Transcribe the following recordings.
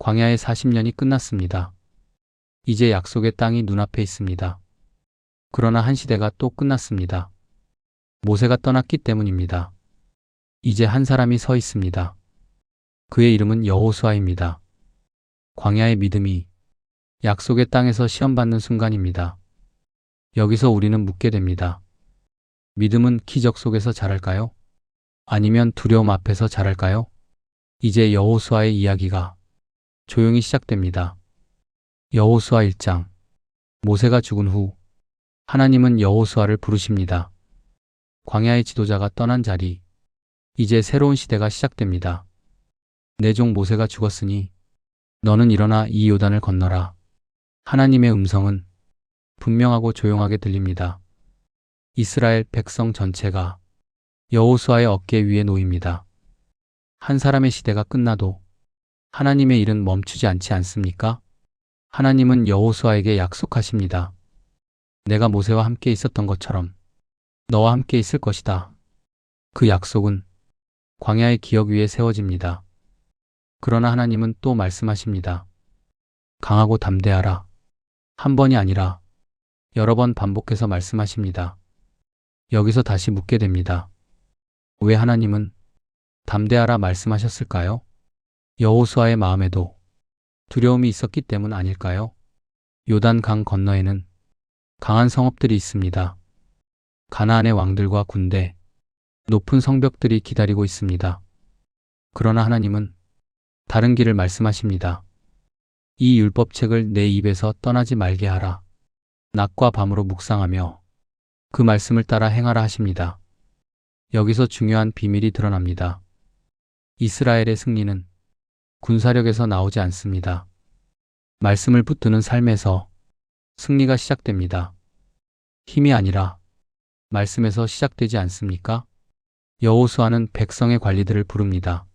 광야의 40년이 끝났습니다. 이제 약속의 땅이 눈앞에 있습니다. 그러나 한 시대가 또 끝났습니다. 모세가 떠났기 때문입니다. 이제 한 사람이 서 있습니다. 그의 이름은 여호수아입니다. 광야의 믿음이 약속의 땅에서 시험받는 순간입니다. 여기서 우리는 묻게 됩니다. 믿음은 기적 속에서 자랄까요? 아니면 두려움 앞에서 자랄까요? 이제 여호수아의 이야기가 조용히 시작됩니다. 여호수아 1장. 모세가 죽은 후 하나님은 여호수아를 부르십니다. 광야의 지도자가 떠난 자리, 이제 새로운 시대가 시작됩니다. 내 종 모세가 죽었으니 너는 일어나 이 요단을 건너라. 하나님의 음성은 분명하고 조용하게 들립니다. 이스라엘 백성 전체가 여호수아의 어깨 위에 놓입니다. 한 사람의 시대가 끝나도 하나님의 일은 멈추지 않지 않습니까? 하나님은 여호수아에게 약속하십니다. 내가 모세와 함께 있었던 것처럼 너와 함께 있을 것이다. 그 약속은 광야의 기억 위에 세워집니다. 그러나 하나님은 또 말씀하십니다. 강하고 담대하라. 한 번이 아니라 여러 번 반복해서 말씀하십니다. 여기서 다시 묻게 됩니다. 왜 하나님은 담대하라 말씀하셨을까요? 여호수아의 마음에도 두려움이 있었기 때문 아닐까요? 요단 강 건너에는 강한 성읍들이 있습니다. 가나안의 왕들과 군대, 높은 성벽들이 기다리고 있습니다. 그러나 하나님은 다른 길을 말씀하십니다. 이 율법책을 내 입에서 떠나지 말게 하라. 낮과 밤으로 묵상하며 그 말씀을 따라 행하라 하십니다. 여기서 중요한 비밀이 드러납니다. 이스라엘의 승리는 군사력에서 나오지 않습니다. 말씀을 붙드는 삶에서 승리가 시작됩니다. 힘이 아니라 말씀에서 시작되지 않습니까? 여호수아는 백성의 관리들을 부릅니다.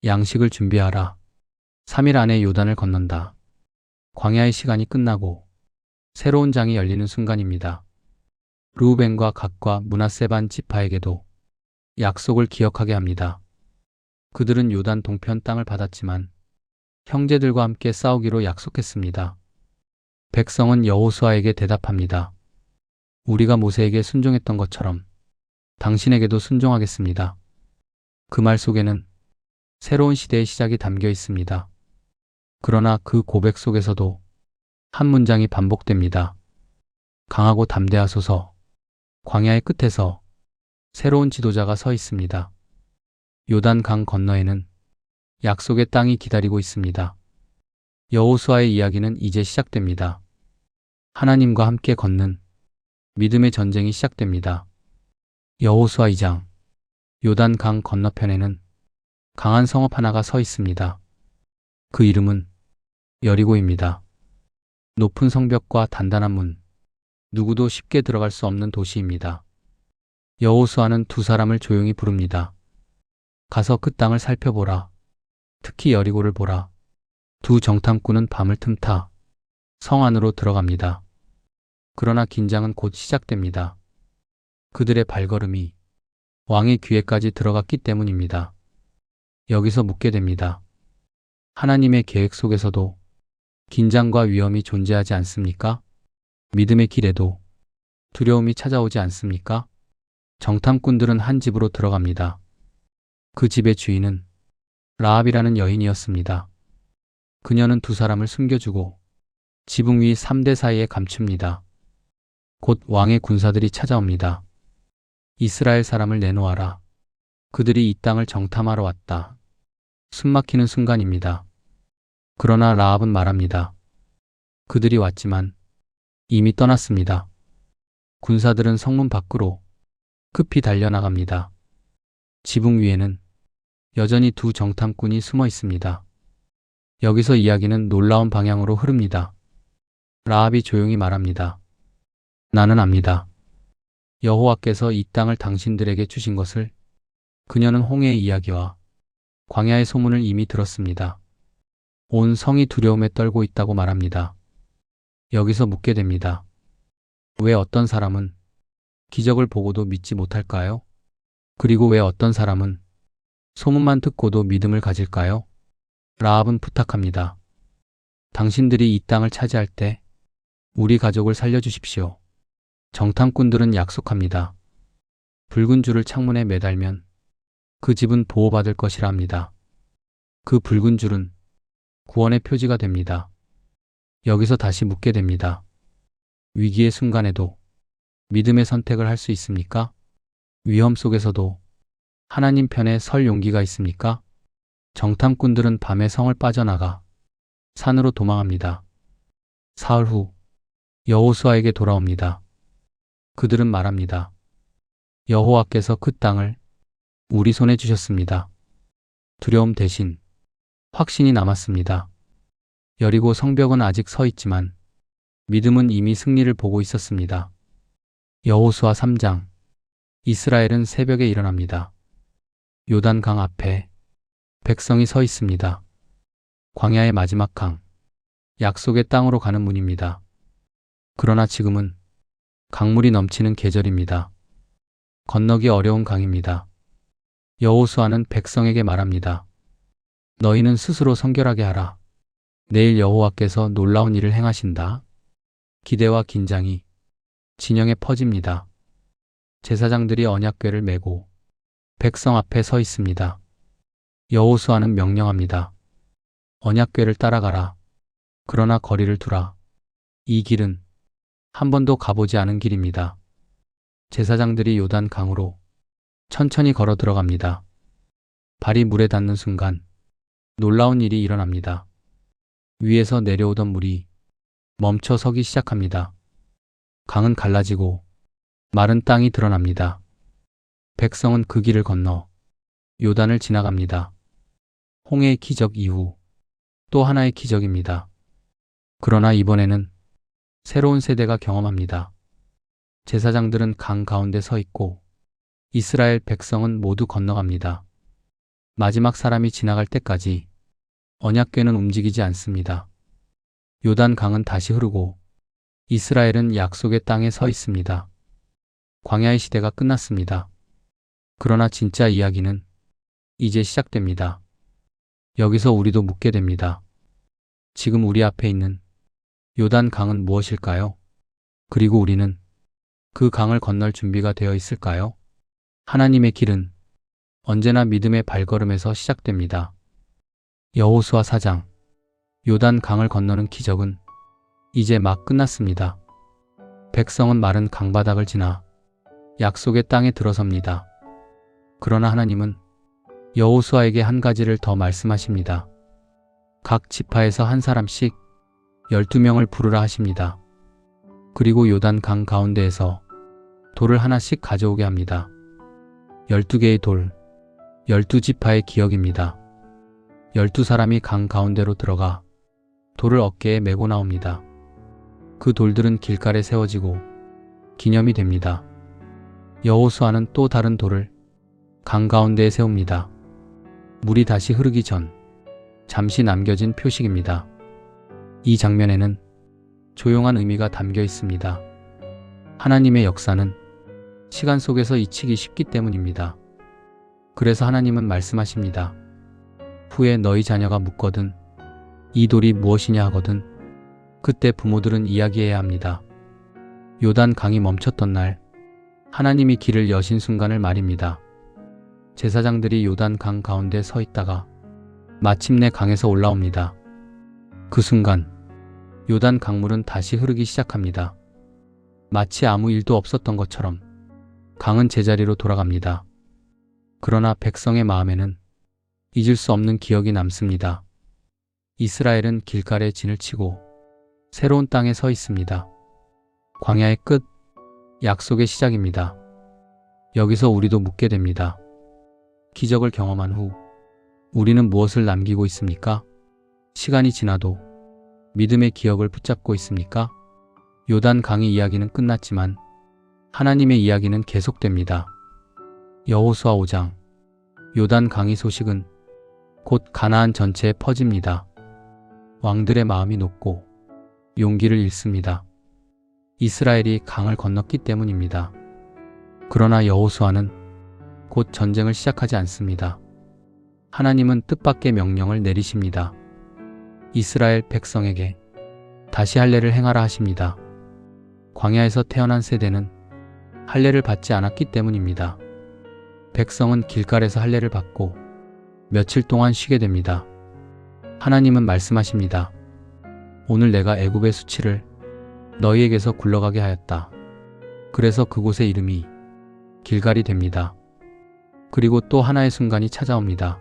양식을 준비하라. 3일 안에 요단을 건넌다. 광야의 시간이 끝나고 새로운 장이 열리는 순간입니다. 르우벤과 갓과 므낫세 반 지파에게도 약속을 기억하게 합니다. 그들은 요단 동편 땅을 받았지만 형제들과 함께 싸우기로 약속했습니다. 백성은 여호수아에게 대답합니다. 우리가 모세에게 순종했던 것처럼 당신에게도 순종하겠습니다. 그 말 속에는 새로운 시대의 시작이 담겨 있습니다. 그러나 그 고백 속에서도 한 문장이 반복됩니다. 강하고 담대하소서. 광야의 끝에서 새로운 지도자가 서 있습니다. 요단 강 건너에는 약속의 땅이 기다리고 있습니다. 여호수아의 이야기는 이제 시작됩니다. 하나님과 함께 걷는 믿음의 전쟁이 시작됩니다. 여호수아 2장. 요단 강 건너편에는 강한 성읍 하나가 서 있습니다. 그 이름은 여리고입니다. 높은 성벽과 단단한 문, 누구도 쉽게 들어갈 수 없는 도시입니다. 여호수아는 두 사람을 조용히 부릅니다. 가서 그 땅을 살펴보라. 특히 여리고를 보라. 두 정탐꾼은 밤을 틈타 성 안으로 들어갑니다. 그러나 긴장은 곧 시작됩니다. 그들의 발걸음이 왕의 귀에까지 들어갔기 때문입니다. 여기서 묻게 됩니다. 하나님의 계획 속에서도 긴장과 위험이 존재하지 않습니까? 믿음의 길에도 두려움이 찾아오지 않습니까? 정탐꾼들은 한 집으로 들어갑니다. 그 집의 주인은 라합이라는 여인이었습니다. 그녀는 두 사람을 숨겨주고 지붕 위 3대 사이에 감춥니다. 곧 왕의 군사들이 찾아옵니다. 이스라엘 사람을 내놓아라. 그들이 이 땅을 정탐하러 왔다. 숨막히는 순간입니다. 그러나 라합은 말합니다. 그들이 왔지만 이미 떠났습니다. 군사들은 성문 밖으로 급히 달려나갑니다. 지붕 위에는 여전히 두 정탐꾼이 숨어 있습니다. 여기서 이야기는 놀라운 방향으로 흐릅니다. 라합이 조용히 말합니다. 나는 압니다. 여호와께서 이 땅을 당신들에게 주신 것을. 그녀는 홍해의 이야기와 광야의 소문을 이미 들었습니다. 온 성이 두려움에 떨고 있다고 말합니다. 여기서 묻게 됩니다. 왜 어떤 사람은 기적을 보고도 믿지 못할까요? 그리고 왜 어떤 사람은 소문만 듣고도 믿음을 가질까요? 라합은 부탁합니다. 당신들이 이 땅을 차지할 때 우리 가족을 살려주십시오. 정탐꾼들은 약속합니다. 붉은 줄을 창문에 매달면 그 집은 보호받을 것이라 합니다. 그 붉은 줄은 구원의 표지가 됩니다. 여기서 다시 묻게 됩니다. 위기의 순간에도 믿음의 선택을 할 수 있습니까? 위험 속에서도 하나님 편에 설 용기가 있습니까? 정탐꾼들은 밤에 성을 빠져나가 산으로 도망합니다. 사흘 후 여호수아에게 돌아옵니다. 그들은 말합니다. 여호와께서 그 땅을 우리 손에 주셨습니다. 두려움 대신 확신이 남았습니다. 여리고 성벽은 아직 서 있지만 믿음은 이미 승리를 보고 있었습니다. 여호수아 3장. 이스라엘은 새벽에 일어납니다. 요단강 앞에 백성이 서 있습니다. 광야의 마지막 강, 약속의 땅으로 가는 문입니다. 그러나 지금은 강물이 넘치는 계절입니다. 건너기 어려운 강입니다. 여호수아는 백성에게 말합니다. 너희는 스스로 성결하게 하라. 내일 여호와께서 놀라운 일을 행하신다. 기대와 긴장이 진영에 퍼집니다. 제사장들이 언약궤를 메고 백성 앞에 서 있습니다. 여호수아는 명령합니다. 언약궤를 따라가라. 그러나 거리를 두라. 이 길은 한 번도 가보지 않은 길입니다. 제사장들이 요단 강으로 천천히 걸어 들어갑니다. 발이 물에 닿는 순간 놀라운 일이 일어납니다. 위에서 내려오던 물이 멈춰 서기 시작합니다. 강은 갈라지고 마른 땅이 드러납니다. 백성은 그 길을 건너 요단을 지나갑니다. 홍해의 기적 이후 또 하나의 기적입니다. 그러나 이번에는 새로운 세대가 경험합니다. 제사장들은 강 가운데 서 있고 이스라엘 백성은 모두 건너갑니다. 마지막 사람이 지나갈 때까지 언약궤는 움직이지 않습니다. 요단 강은 다시 흐르고 이스라엘은 약속의 땅에 서 있습니다. 광야의 시대가 끝났습니다. 그러나 진짜 이야기는 이제 시작됩니다. 여기서 우리도 묻게 됩니다. 지금 우리 앞에 있는 요단 강은 무엇일까요? 그리고 우리는 그 강을 건널 준비가 되어 있을까요? 하나님의 길은 언제나 믿음의 발걸음에서 시작됩니다. 여호수아 4장. 요단 강을 건너는 기적은 이제 막 끝났습니다. 백성은 마른 강바닥을 지나 약속의 땅에 들어섭니다. 그러나 하나님은 여호수아에게 한 가지를 더 말씀하십니다. 각 지파에서 한 사람씩 12명을 부르라 하십니다. 그리고 요단 강 가운데에서 돌을 하나씩 가져오게 합니다. 12개의 돌, 12지파의 기억입니다. 12사람이 강 가운데로 들어가 돌을 어깨에 메고 나옵니다. 그 돌들은 길가에 세워지고 기념이 됩니다. 여호수아는 또 다른 돌을 강 가운데에 세웁니다. 물이 다시 흐르기 전 잠시 남겨진 표식입니다. 이 장면에는 조용한 의미가 담겨 있습니다. 하나님의 역사는 시간 속에서 잊히기 쉽기 때문입니다. 그래서 하나님은 말씀하십니다. 후에 너희 자녀가 묻거든 이 돌이 무엇이냐 하거든 그때 부모들은 이야기해야 합니다. 요단 강이 멈췄던 날 하나님이 길을 여신 순간을 말입니다. 제사장들이 요단 강 가운데 서 있다가 마침내 강에서 올라옵니다. 그 순간 요단 강물은 다시 흐르기 시작합니다. 마치 아무 일도 없었던 것처럼 강은 제자리로 돌아갑니다. 그러나 백성의 마음에는 잊을 수 없는 기억이 남습니다. 이스라엘은 길갈에 진을 치고 새로운 땅에 서 있습니다. 광야의 끝, 약속의 시작입니다. 여기서 우리도 묻게 됩니다. 기적을 경험한 후 우리는 무엇을 남기고 있습니까? 시간이 지나도 믿음의 기억을 붙잡고 있습니까? 요단 강의 이야기는 끝났지만 하나님의 이야기는 계속됩니다. 여호수아 5장. 요단 강의 소식은 곧 가나안 전체에 퍼집니다. 왕들의 마음이 녹고 용기를 잃습니다. 이스라엘이 강을 건넜기 때문입니다. 그러나 여호수아는 곧 전쟁을 시작하지 않습니다. 하나님은 뜻밖의 명령을 내리십니다. 이스라엘 백성에게 다시 할례를 행하라 하십니다. 광야에서 태어난 세대는 할례를 받지 않았기 때문입니다. 백성은 길갈에서 할례를 받고 며칠 동안 쉬게 됩니다. 하나님은 말씀하십니다. 오늘 내가 애굽의 수치를 너희에게서 굴러가게 하였다. 그래서 그곳의 이름이 길갈이 됩니다. 그리고 또 하나의 순간이 찾아옵니다.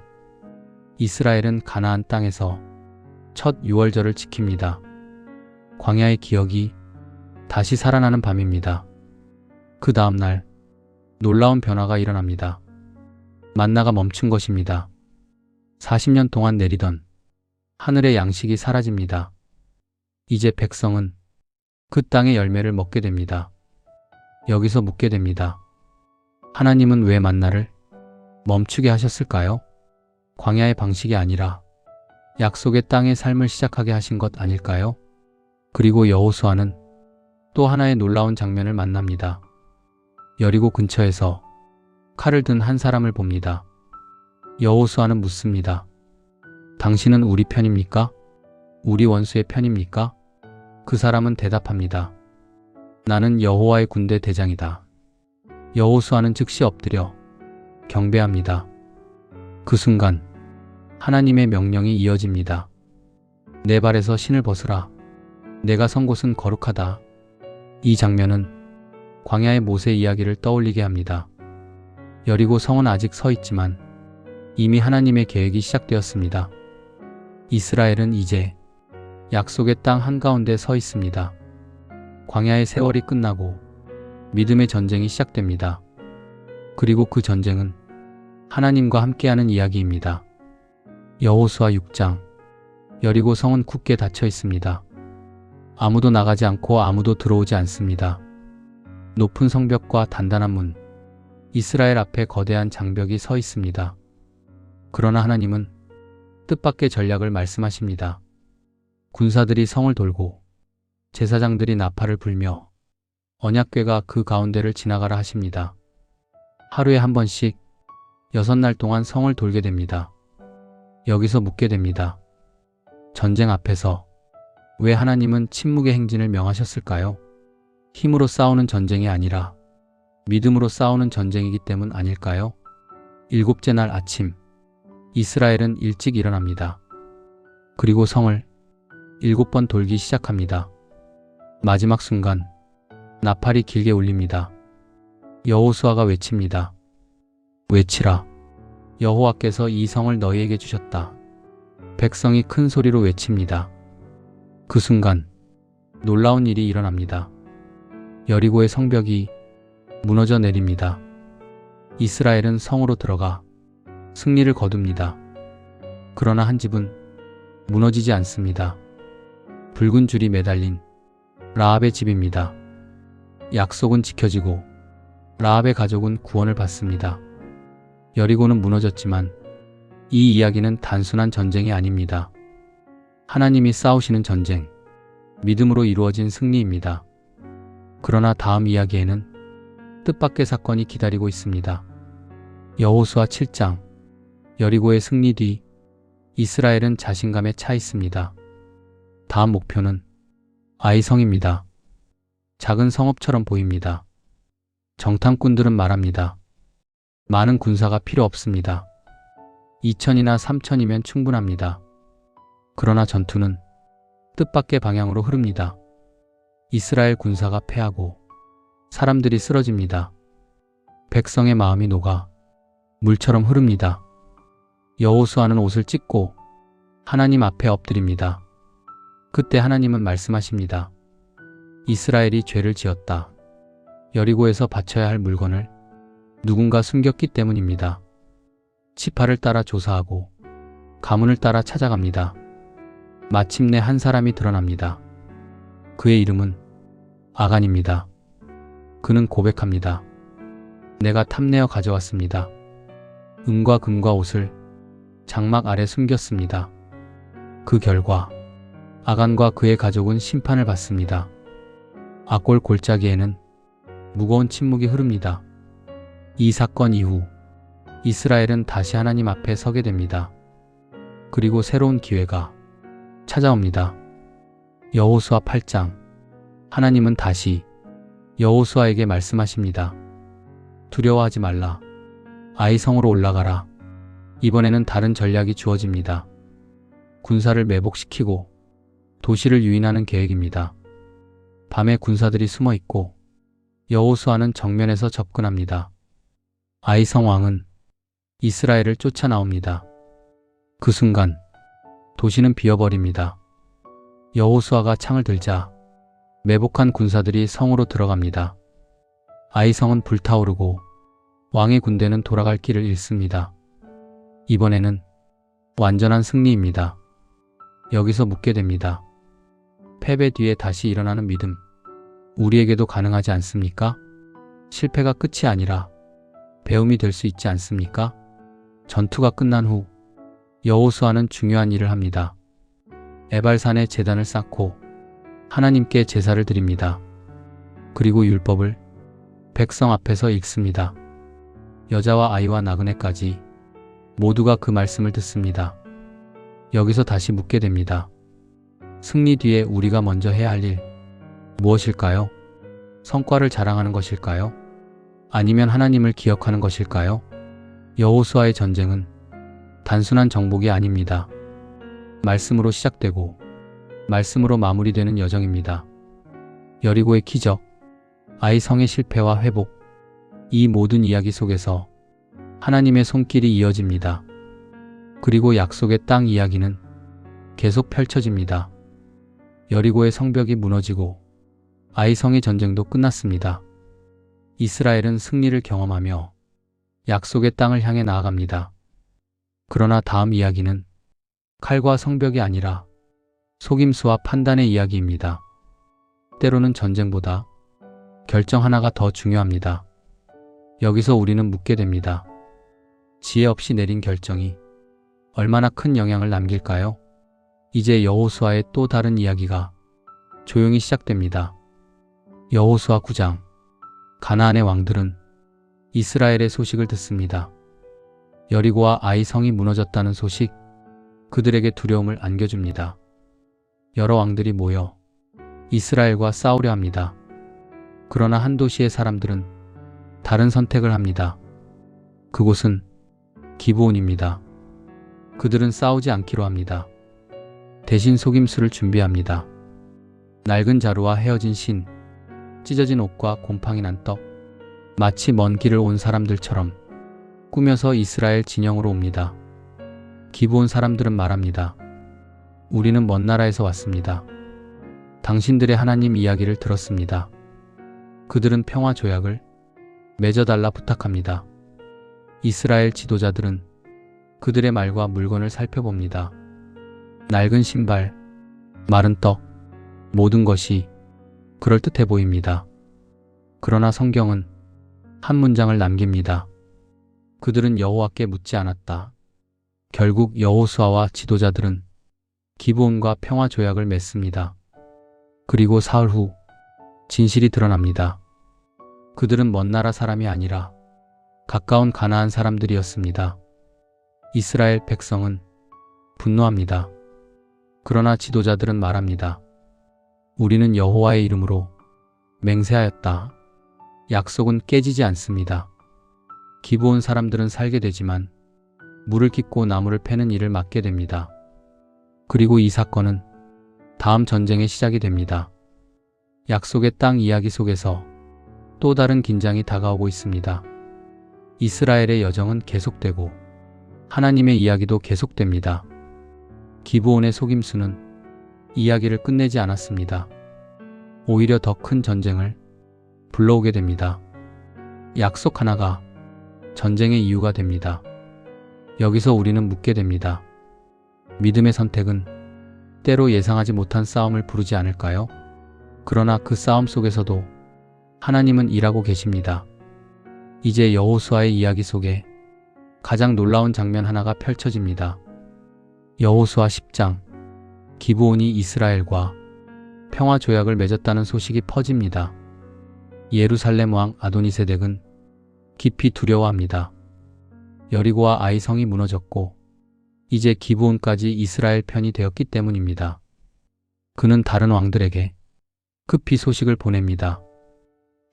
이스라엘은 가나안 땅에서 첫 유월절을 지킵니다. 광야의 기억이 다시 살아나는 밤입니다. 그 다음 날 놀라운 변화가 일어납니다. 만나가 멈춘 것입니다. 40년 동안 내리던 하늘의 양식이 사라집니다. 이제 백성은 그 땅의 열매를 먹게 됩니다. 여기서 묻게 됩니다. 하나님은 왜 만나를 멈추게 하셨을까요? 광야의 방식이 아니라 약속의 땅의 삶을 시작하게 하신 것 아닐까요? 그리고 여호수아는 또 하나의 놀라운 장면을 만납니다. 여리고 근처에서 칼을 든 한 사람을 봅니다. 여호수아는 묻습니다. 당신은 우리 편입니까? 우리 원수의 편입니까? 그 사람은 대답합니다. 나는 여호와의 군대 대장이다. 여호수아는 즉시 엎드려 경배합니다. 그 순간 하나님의 명령이 이어집니다. 내 발에서 신을 벗으라. 내가 선 곳은 거룩하다. 이 장면은 광야의 모세 이야기를 떠올리게 합니다. 여리고 성은 아직 서 있지만 이미 하나님의 계획이 시작되었습니다. 이스라엘은 이제 약속의 땅 한가운데 서 있습니다. 광야의 세월이 끝나고 믿음의 전쟁이 시작됩니다. 그리고 그 전쟁은 하나님과 함께하는 이야기입니다. 여호수아 6장. 여리고 성은 굳게 닫혀 있습니다. 아무도 나가지 않고 아무도 들어오지 않습니다. 높은 성벽과 단단한 문, 이스라엘 앞에 거대한 장벽이 서 있습니다. 그러나 하나님은 뜻밖의 전략을 말씀하십니다. 군사들이 성을 돌고 제사장들이 나팔을 불며 언약궤가 그 가운데를 지나가라 하십니다. 하루에 한 번씩 6날 동안 성을 돌게 됩니다. 여기서 묻게 됩니다. 전쟁 앞에서 왜 하나님은 침묵의 행진을 명하셨을까요? 힘으로 싸우는 전쟁이 아니라 믿음으로 싸우는 전쟁이기 때문 아닐까요? 7째 날 아침, 이스라엘은 일찍 일어납니다. 그리고 성을 7번 돌기 시작합니다. 마지막 순간 나팔이 길게 울립니다. 여호수아가 외칩니다. 외치라. 여호와께서 이 성을 너희에게 주셨다. 백성이 큰 소리로 외칩니다. 그 순간 놀라운 일이 일어납니다. 여리고의 성벽이 무너져 내립니다. 이스라엘은 성으로 들어가 승리를 거둡니다. 그러나 한 집은 무너지지 않습니다. 붉은 줄이 매달린 라합의 집입니다. 약속은 지켜지고 라합의 가족은 구원을 받습니다. 여리고는 무너졌지만 이 이야기는 단순한 전쟁이 아닙니다. 하나님이 싸우시는 전쟁, 믿음으로 이루어진 승리입니다. 그러나 다음 이야기에는 뜻밖의 사건이 기다리고 있습니다. 여호수아 7장. 여리고의 승리 뒤 이스라엘은 자신감에 차 있습니다. 다음 목표는 아이성입니다. 작은 성읍처럼 보입니다. 정탐꾼들은 말합니다. 많은 군사가 필요 없습니다. 2,000이나 3,000이면 충분합니다. 그러나 전투는 뜻밖의 방향으로 흐릅니다. 이스라엘 군사가 패하고 사람들이 쓰러집니다. 백성의 마음이 녹아 물처럼 흐릅니다. 여호수아는 옷을 찢고 하나님 앞에 엎드립니다. 그때 하나님은 말씀하십니다. 이스라엘이 죄를 지었다. 여리고에서 바쳐야 할 물건을 누군가 숨겼기 때문입니다. 지파를 따라 조사하고 가문을 따라 찾아갑니다. 마침내 한 사람이 드러납니다. 그의 이름은 아간입니다. 그는 고백합니다. 내가 탐내어 가져왔습니다. 은과 금과 옷을 장막 아래 숨겼습니다. 그 결과 아간과 그의 가족은 심판을 받습니다. 악골 골짜기에는 무거운 침묵이 흐릅니다. 이 사건 이후 이스라엘은 다시 하나님 앞에 서게 됩니다. 그리고 새로운 기회가 찾아옵니다. 여호수아 8장. 하나님은 다시 여호수아에게 말씀하십니다. 두려워하지 말라. 아이 성으로 올라가라. 이번에는 다른 전략이 주어집니다. 군사를 매복시키고 도시를 유인하는 계획입니다. 밤에 군사들이 숨어 있고 여호수아는 정면에서 접근합니다. 아이 성 왕은 이스라엘을 쫓아 나옵니다. 그 순간 도시는 비어버립니다. 여호수아가 창을 들자 매복한 군사들이 성으로 들어갑니다. 아이 성은 불타오르고 왕의 군대는 돌아갈 길을 잃습니다. 이번에는 완전한 승리입니다. 여기서 묻게 됩니다. 패배 뒤에 다시 일어나는 믿음, 우리에게도 가능하지 않습니까? 실패가 끝이 아니라 배움이 될 수 있지 않습니까? 전투가 끝난 후 여호수아는 중요한 일을 합니다. 에발산에 제단을 쌓고 하나님께 제사를 드립니다. 그리고 율법을 백성 앞에서 읽습니다. 여자와 아이와 나그네까지 모두가 그 말씀을 듣습니다. 여기서 다시 묻게 됩니다. 승리 뒤에 우리가 먼저 해야 할 일 무엇일까요? 성과를 자랑하는 것일까요? 아니면 하나님을 기억하는 것일까요? 여호수아의 전쟁은 단순한 정복이 아닙니다. 말씀으로 시작되고 말씀으로 마무리되는 여정입니다. 여리고의 기적, 아이 성의 실패와 회복, 이 모든 이야기 속에서 하나님의 손길이 이어집니다. 그리고 약속의 땅 이야기는 계속 펼쳐집니다. 여리고의 성벽이 무너지고 아이 성의 전쟁도 끝났습니다. 이스라엘은 승리를 경험하며 약속의 땅을 향해 나아갑니다. 그러나 다음 이야기는 칼과 성벽이 아니라 속임수와 판단의 이야기입니다. 때로는 전쟁보다 결정 하나가 더 중요합니다. 여기서 우리는 묻게 됩니다. 지혜 없이 내린 결정이 얼마나 큰 영향을 남길까요? 이제 여호수아의 또 다른 이야기가 조용히 시작됩니다. 여호수아 9장. 가나안의 왕들은 이스라엘의 소식을 듣습니다. 여리고와 아이 성이 무너졌다는 소식, 그들에게 두려움을 안겨줍니다. 여러 왕들이 모여 이스라엘과 싸우려 합니다. 그러나 한 도시의 사람들은 다른 선택을 합니다. 그곳은 기브온입니다. 그들은 싸우지 않기로 합니다. 대신 속임수를 준비합니다. 낡은 자루와 헤어진 신, 찢어진 옷과 곰팡이 난 떡, 마치 먼 길을 온 사람들처럼 꾸며서 이스라엘 진영으로 옵니다. 기브온 사람들은 말합니다. 우리는 먼 나라에서 왔습니다. 당신들의 하나님 이야기를 들었습니다. 그들은 평화 조약을 맺어달라 부탁합니다. 이스라엘 지도자들은 그들의 말과 물건을 살펴봅니다. 낡은 신발, 마른 떡, 모든 것이 그럴듯해 보입니다. 그러나 성경은 한 문장을 남깁니다. 그들은 여호와께 묻지 않았다. 결국 여호수아와 지도자들은 기브온과 평화 조약을 맺습니다. 그리고 사흘 후 진실이 드러납니다. 그들은 먼 나라 사람이 아니라 가까운 가나안 사람들이었습니다. 이스라엘 백성은 분노합니다. 그러나 지도자들은 말합니다. 우리는 여호와의 이름으로 맹세하였다. 약속은 깨지지 않습니다. 기브온 사람들은 살게 되지만 물을 깃고 나무를 패는 일을 맡게 됩니다. 그리고 이 사건은 다음 전쟁의 시작이 됩니다. 약속의 땅 이야기 속에서 또 다른 긴장이 다가오고 있습니다. 이스라엘의 여정은 계속되고 하나님의 이야기도 계속됩니다. 기브온의 속임수는 이야기를 끝내지 않았습니다. 오히려 더 큰 전쟁을 불러오게 됩니다. 약속 하나가 전쟁의 이유가 됩니다. 여기서 우리는 묻게 됩니다. 믿음의 선택은 때로 예상하지 못한 싸움을 부르지 않을까요? 그러나 그 싸움 속에서도 하나님은 일하고 계십니다. 이제 여호수아의 이야기 속에 가장 놀라운 장면 하나가 펼쳐집니다. 여호수아 10장. 기브온이 이스라엘과 평화 조약을 맺었다는 소식이 퍼집니다. 예루살렘 왕 아도니세덱은 깊이 두려워합니다. 여리고와 아이성이 무너졌고 이제 기브온까지 이스라엘 편이 되었기 때문입니다. 그는 다른 왕들에게 급히 소식을 보냅니다.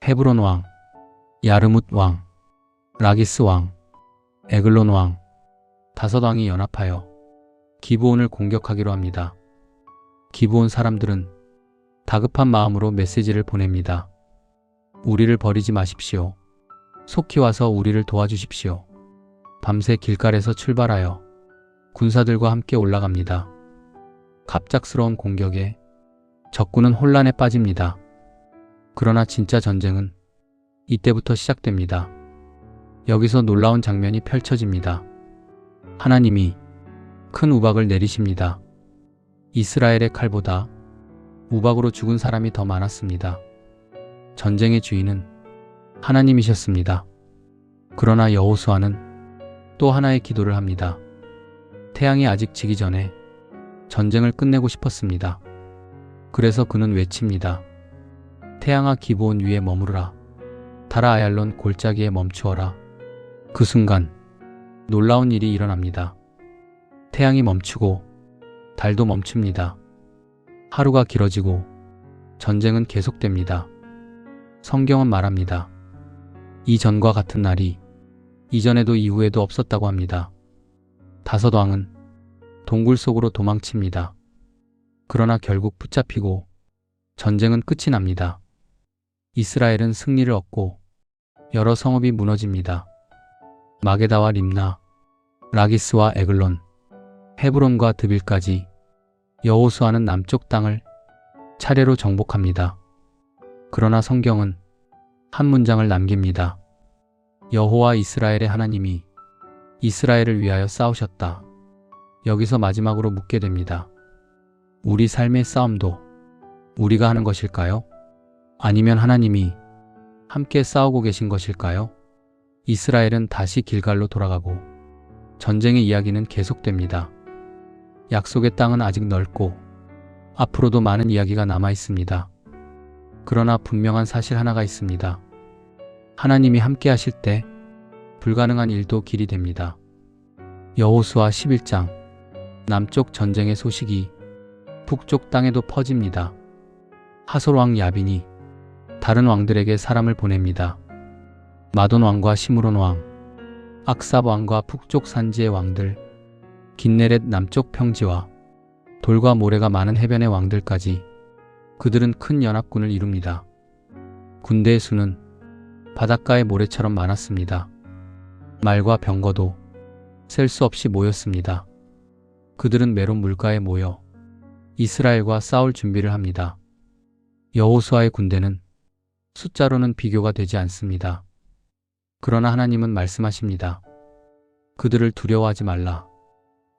헤브론 왕, 야르뭇 왕, 라기스 왕, 에글론 왕, 5왕이 연합하여 기브온을 공격하기로 합니다. 기브온 사람들은 다급한 마음으로 메시지를 보냅니다. 우리를 버리지 마십시오. 속히 와서 우리를 도와주십시오. 밤새 길갈에서 출발하여 군사들과 함께 올라갑니다. 갑작스러운 공격에 적군은 혼란에 빠집니다. 그러나 진짜 전쟁은 이때부터 시작됩니다. 여기서 놀라운 장면이 펼쳐집니다. 하나님이 큰 우박을 내리십니다. 이스라엘의 칼보다 우박으로 죽은 사람이 더 많았습니다. 전쟁의 주인은 하나님이셨습니다. 그러나 여호수아는 또 하나의 기도를 합니다. 태양이 아직 지기 전에 전쟁을 끝내고 싶었습니다. 그래서 그는 외칩니다. 태양아 기브온 위에 머무르라. 달아 아얄론 골짜기에 멈추어라. 그 순간 놀라운 일이 일어납니다. 태양이 멈추고 달도 멈춥니다. 하루가 길어지고 전쟁은 계속됩니다. 성경은 말합니다. 이전과 같은 날이 이전에도 이후에도 없었다고 합니다. 5왕은 동굴 속으로 도망칩니다. 그러나 결국 붙잡히고 전쟁은 끝이 납니다. 이스라엘은 승리를 얻고 여러 성읍이 무너집니다. 마게다와 림나, 라기스와 에글론, 헤브론과 드빌까지 여호수아는 남쪽 땅을 차례로 정복합니다. 그러나 성경은 한 문장을 남깁니다. 여호와 이스라엘의 하나님이 이스라엘을 위하여 싸우셨다. 여기서 마지막으로 묻게 됩니다. 우리 삶의 싸움도 우리가 하는 것일까요? 아니면 하나님이 함께 싸우고 계신 것일까요? 이스라엘은 다시 길갈로 돌아가고 전쟁의 이야기는 계속됩니다. 약속의 땅은 아직 넓고 앞으로도 많은 이야기가 남아 있습니다. 그러나 분명한 사실 하나가 있습니다. 하나님이 함께 하실 때 불가능한 일도 길이 됩니다. 여호수아 11장 남쪽 전쟁의 소식이 북쪽 땅에도 퍼집니다. 하솔 왕 야빈이 다른 왕들에게 사람을 보냅니다. 마돈 왕과 시므론 왕, 악삽 왕과 북쪽 산지의 왕들, 긴네렛 남쪽 평지와 돌과 모래가 많은 해변의 왕들까지 그들은 큰 연합군을 이룹니다. 군대의 수는 바닷가의 모래처럼 많았습니다. 말과 병거도 셀 수 없이 모였습니다. 그들은 메론 물가에 모여 이스라엘과 싸울 준비를 합니다. 여호수아의 군대는 숫자로는 비교가 되지 않습니다. 그러나 하나님은 말씀하십니다. 그들을 두려워하지 말라.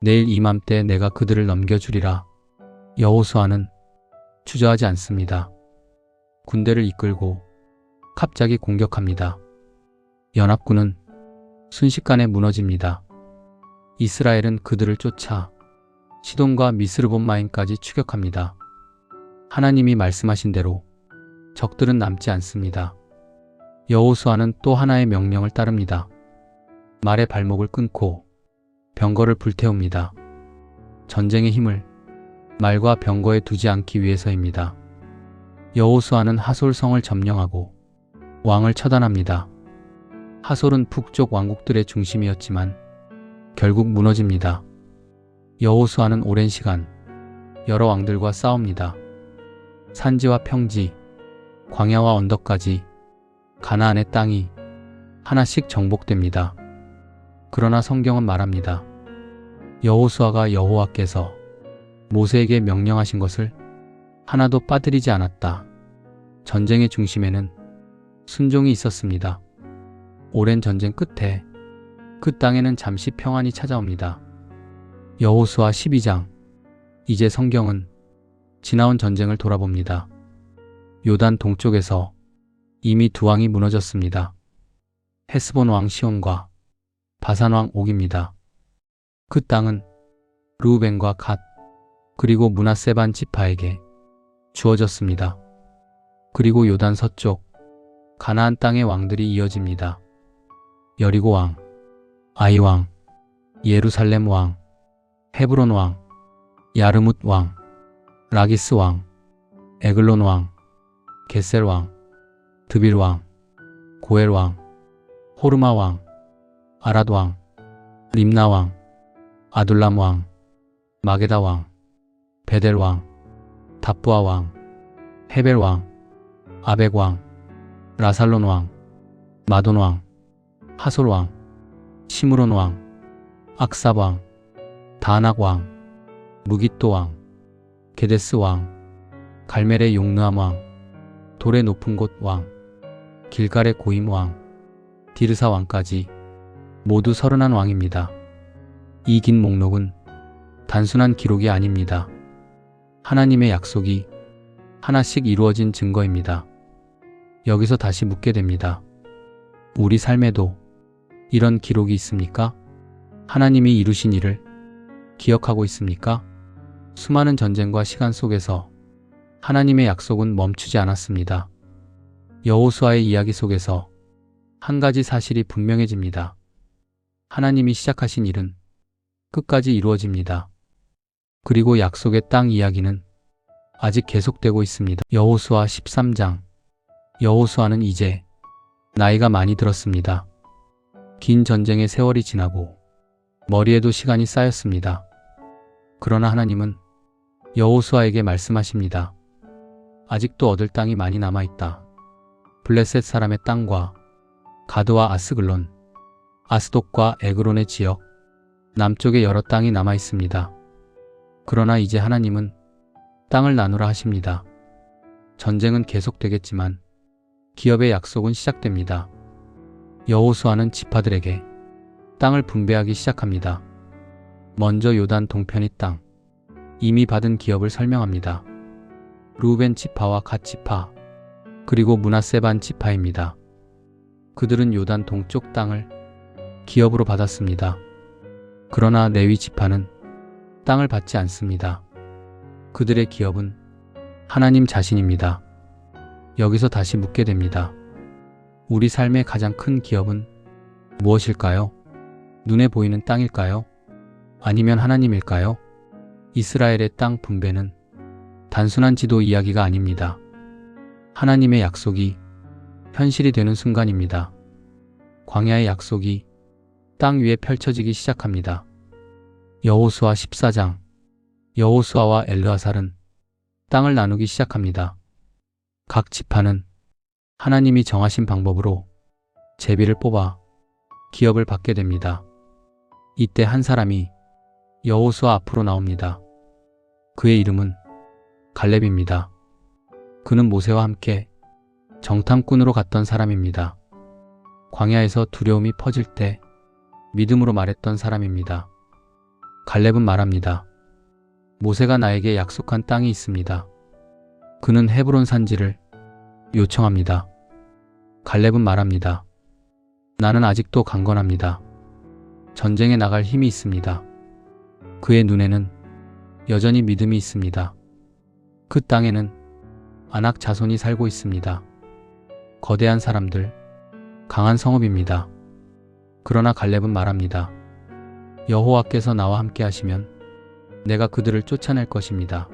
내일 이맘때 내가 그들을 넘겨주리라. 여호수아는 주저하지 않습니다. 군대를 이끌고 갑자기 공격합니다. 연합군은 순식간에 무너집니다. 이스라엘은 그들을 쫓아 시돈과 미스르본마임까지 추격합니다. 하나님이 말씀하신 대로 적들은 남지 않습니다. 여호수아는 또 하나의 명령을 따릅니다. 말의 발목을 끊고 병거를 불태웁니다. 전쟁의 힘을 말과 병거에 두지 않기 위해서입니다. 여호수아는 하솔성을 점령하고 왕을 처단합니다. 하솔은 북쪽 왕국들의 중심이었지만 결국 무너집니다. 여호수아는 오랜 시간 여러 왕들과 싸웁니다. 산지와 평지, 광야와 언덕까지 가나안의 땅이 하나씩 정복됩니다. 그러나 성경은 말합니다. 여호수아가 여호와께서 모세에게 명령하신 것을 하나도 빠뜨리지 않았다. 전쟁의 중심에는 순종이 있었습니다. 오랜 전쟁 끝에 그 땅에는 잠시 평안이 찾아옵니다. 여호수아 12장. 이제 성경은 지나온 전쟁을 돌아봅니다. 요단 동쪽에서 이미 2왕이 무너졌습니다. 헤스본 왕 시온과 바산 왕 옥입니다. 그 땅은 르우벤과 갓 그리고 므낫세 반 지파에게 주어졌습니다. 그리고 요단 서쪽 가나안 땅의 왕들이 이어집니다. 여리고 왕, 아이 왕, 예루살렘 왕, 헤브론 왕, 야르뭇 왕, 라기스 왕, 에글론 왕, 게셀 왕, 드빌 왕, 고엘 왕, 호르마 왕, 아랏 왕, 림나 왕, 아둘람 왕, 마게다 왕, 베델 왕, 답부아 왕, 헤벨 왕, 아벡 왕, 라살론 왕, 마돈 왕, 하솔 왕, 시므론 왕, 악삽 왕, 다낙 왕, 무깃도 왕, 게데스 왕, 갈멜의 용르암 왕, 돌의 높은 곳 왕, 길갈의 고임 왕, 디르사 왕까지 모두 31왕입니다. 이 긴 목록은 단순한 기록이 아닙니다. 하나님의 약속이 하나씩 이루어진 증거입니다. 여기서 다시 묻게 됩니다. 우리 삶에도 이런 기록이 있습니까? 하나님이 이루신 일을 기억하고 있습니까? 수많은 전쟁과 시간 속에서 하나님의 약속은 멈추지 않았습니다. 여호수아의 이야기 속에서 한 가지 사실이 분명해집니다. 하나님이 시작하신 일은 끝까지 이루어집니다. 그리고 약속의 땅 이야기는 아직 계속되고 있습니다. 여호수아 13장. 여호수아는 이제 나이가 많이 들었습니다. 긴 전쟁의 세월이 지나고 머리에도 시간이 쌓였습니다. 그러나 하나님은 여호수아에게 말씀하십니다. 아직도 얻을 땅이 많이 남아있다. 블레셋 사람의 땅과 가드와 아스글론, 아스돗과 에그론의 지역, 남쪽에 여러 땅이 남아있습니다. 그러나 이제 하나님은 땅을 나누라 하십니다. 전쟁은 계속되겠지만 기업의 약속은 시작됩니다. 여호수아는 지파들에게 땅을 분배하기 시작합니다. 먼저 요단 동편의 땅, 이미 받은 기업을 설명합니다. 루벤 지파와 갓 지파, 그리고 므낫세 반 지파입니다. 그들은 요단 동쪽 땅을 기업으로 받았습니다. 그러나 레위 지파는 땅을 받지 않습니다. 그들의 기업은 하나님 자신입니다. 여기서 다시 묻게 됩니다. 우리 삶의 가장 큰 기업은 무엇일까요? 눈에 보이는 땅일까요? 아니면 하나님일까요? 이스라엘의 땅 분배는 단순한 지도 이야기가 아닙니다. 하나님의 약속이 현실이 되는 순간입니다. 광야의 약속이 땅 위에 펼쳐지기 시작합니다. 여호수아 14장. 여호수아와 엘르아살은 땅을 나누기 시작합니다. 각 지파는 하나님이 정하신 방법으로 제비를 뽑아 기업을 받게 됩니다. 이때 한 사람이 여호수아 앞으로 나옵니다. 그의 이름은 갈렙입니다. 그는 모세와 함께 정탐꾼으로 갔던 사람입니다. 광야에서 두려움이 퍼질 때 믿음으로 말했던 사람입니다. 갈렙은 말합니다. 모세가 나에게 약속한 땅이 있습니다. 그는 헤브론 산지를 요청합니다. 갈렙은 말합니다. 나는 아직도 강건합니다. 전쟁에 나갈 힘이 있습니다. 그의 눈에는 여전히 믿음이 있습니다. 그 땅에는 아낙 자손이 살고 있습니다. 거대한 사람들, 강한 성읍입니다. 그러나 갈렙은 말합니다. 여호와께서 나와 함께 하시면 내가 그들을 쫓아낼 것입니다.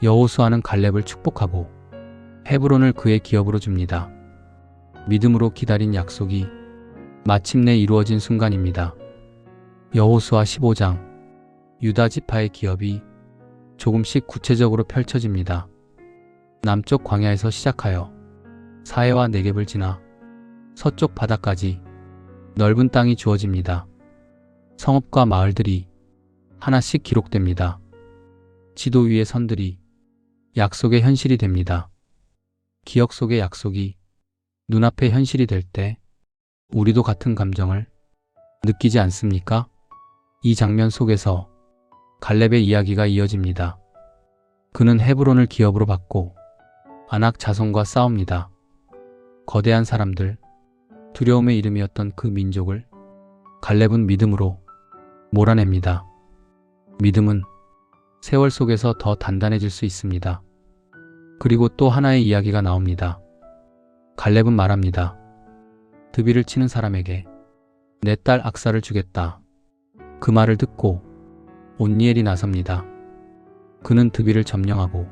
여호수아는 갈렙을 축복하고 헤브론을 그의 기업으로 줍니다. 믿음으로 기다린 약속이 마침내 이루어진 순간입니다. 여호수아 15장. 유다 지파의 기업이 조금씩 구체적으로 펼쳐집니다. 남쪽 광야에서 시작하여 사해와 네겝을 지나 서쪽 바다까지 넓은 땅이 주어집니다. 성읍과 마을들이 하나씩 기록됩니다. 지도 위의 선들이 약속의 현실이 됩니다. 기억 속의 약속이 눈앞에 현실이 될 때 우리도 같은 감정을 느끼지 않습니까? 이 장면 속에서 갈렙의 이야기가 이어집니다. 그는 헤브론을 기업으로 받고 아낙 자손과 싸웁니다. 거대한 사람들, 두려움의 이름이었던 그 민족을 갈렙은 믿음으로 몰아냅니다. 믿음은 세월 속에서 더 단단해질 수 있습니다. 그리고 또 하나의 이야기가 나옵니다. 갈렙은 말합니다. 드빌을 치는 사람에게 내 딸 악사를 주겠다. 그 말을 듣고 온니엘이 나섭니다. 그는 드비를 점령하고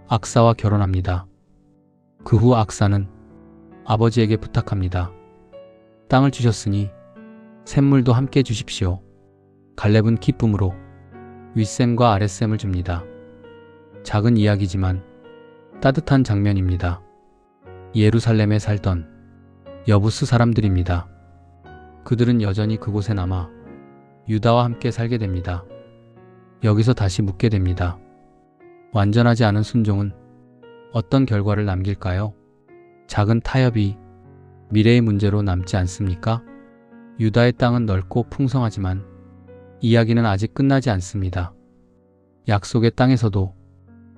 악사와 결혼합니다. 그 후 악사는 아버지에게 부탁합니다. 땅을 주셨으니 샘물도 함께 주십시오. 갈렙은 기쁨으로 윗샘과 아랫샘을 줍니다. 작은 이야기지만 따뜻한 장면입니다. 예루살렘에 살던 여부스 사람들입니다. 그들은 여전히 그곳에 남아 유다와 함께 살게 됩니다. 여기서 다시 묻게 됩니다. 완전하지 않은 순종은 어떤 결과를 남길까요? 작은 타협이 미래의 문제로 남지 않습니까? 유다의 땅은 넓고 풍성하지만 이야기는 아직 끝나지 않습니다. 약속의 땅에서도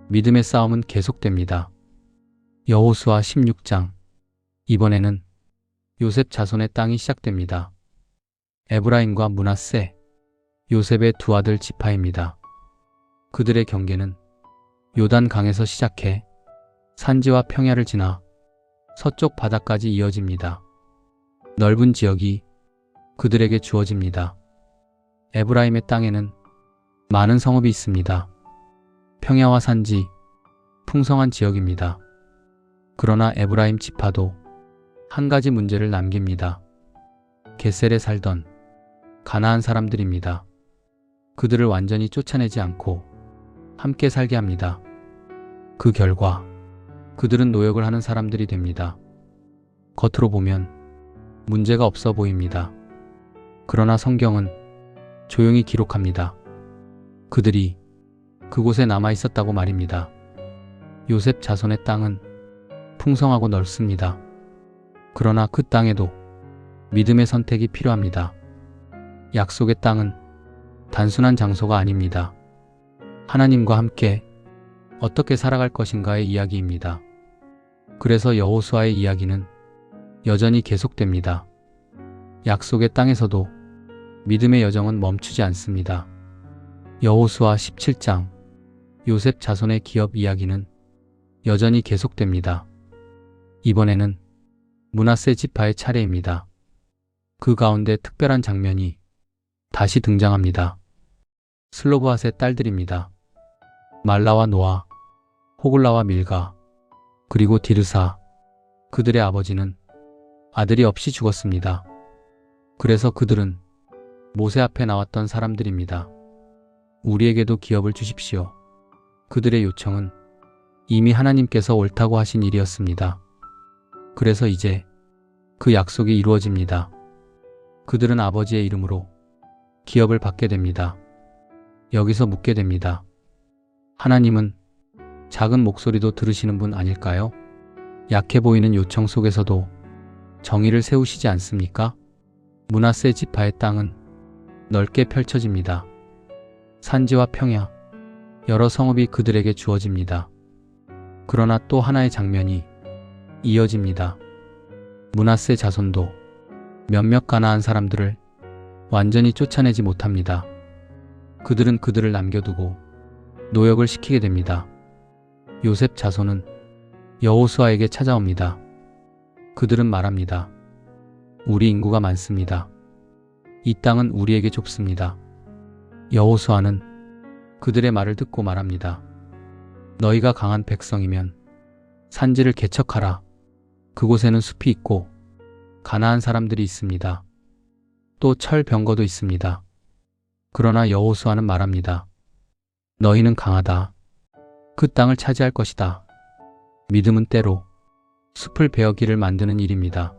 믿음의 싸움은 계속됩니다. 여호수아 16장. 이번에는 요셉 자손의 땅이 시작됩니다. 에브라임과 므낫세, 요셉의 두 아들 지파입니다. 그들의 경계는 요단 강에서 시작해 산지와 평야를 지나 서쪽 바다까지 이어집니다. 넓은 지역이 그들에게 주어집니다. 에브라임의 땅에는 많은 성읍이 있습니다. 평야와 산지, 풍성한 지역입니다. 그러나 에브라임 지파도 한 가지 문제를 남깁니다. 게셀에 살던 가나안 사람들입니다. 그들을 완전히 쫓아내지 않고 함께 살게 합니다. 그 결과 그들은 노역을 하는 사람들이 됩니다. 겉으로 보면 문제가 없어 보입니다. 그러나 성경은 조용히 기록합니다. 그들이 그곳에 남아 있었다고 말입니다. 요셉 자손의 땅은 풍성하고 넓습니다. 그러나 그 땅에도 믿음의 선택이 필요합니다. 약속의 땅은 단순한 장소가 아닙니다. 하나님과 함께 어떻게 살아갈 것인가의 이야기입니다. 그래서 여호수아의 이야기는 여전히 계속됩니다. 약속의 땅에서도 믿음의 여정은 멈추지 않습니다. 여호수아 17장. 요셉 자손의 기업 이야기는 여전히 계속됩니다. 이번에는 므낫세 지파의 차례입니다. 그 가운데 특별한 장면이 다시 등장합니다. 슬로브핫의 딸들입니다. 말라와 노아, 호글라와 밀가, 그리고 디르사. 그들의 아버지는 아들이 없이 죽었습니다. 그래서 그들은 모세 앞에 나왔던 사람들입니다. 우리에게도 기업을 주십시오. 그들의 요청은 이미 하나님께서 옳다고 하신 일이었습니다. 그래서 이제 그 약속이 이루어집니다. 그들은 아버지의 이름으로 기업을 받게 됩니다. 여기서 묻게 됩니다. 하나님은 작은 목소리도 들으시는 분 아닐까요? 약해 보이는 요청 속에서도 정의를 세우시지 않습니까? 므낫세 지파의 땅은 넓게 펼쳐집니다. 산지와 평야, 여러 성읍이 그들에게 주어집니다. 그러나 또 하나의 장면이 이어집니다. 므낫세 자손도 몇몇 가나안 사람들을 완전히 쫓아내지 못합니다. 그들은 그들을 남겨두고 노역을 시키게 됩니다. 요셉 자손은 여호수아에게 찾아옵니다. 그들은 말합니다. 우리 인구가 많습니다. 이 땅은 우리에게 좁습니다. 여호수아는 그들의 말을 듣고 말합니다. 너희가 강한 백성이면 산지를 개척하라. 그곳에는 숲이 있고 가나안 사람들이 있습니다. 또 철병거도 있습니다. 그러나 여호수아는 말합니다. 너희는 강하다. 그 땅을 차지할 것이다. 믿음은 때로 숲을 베어 길을 만드는 일입니다.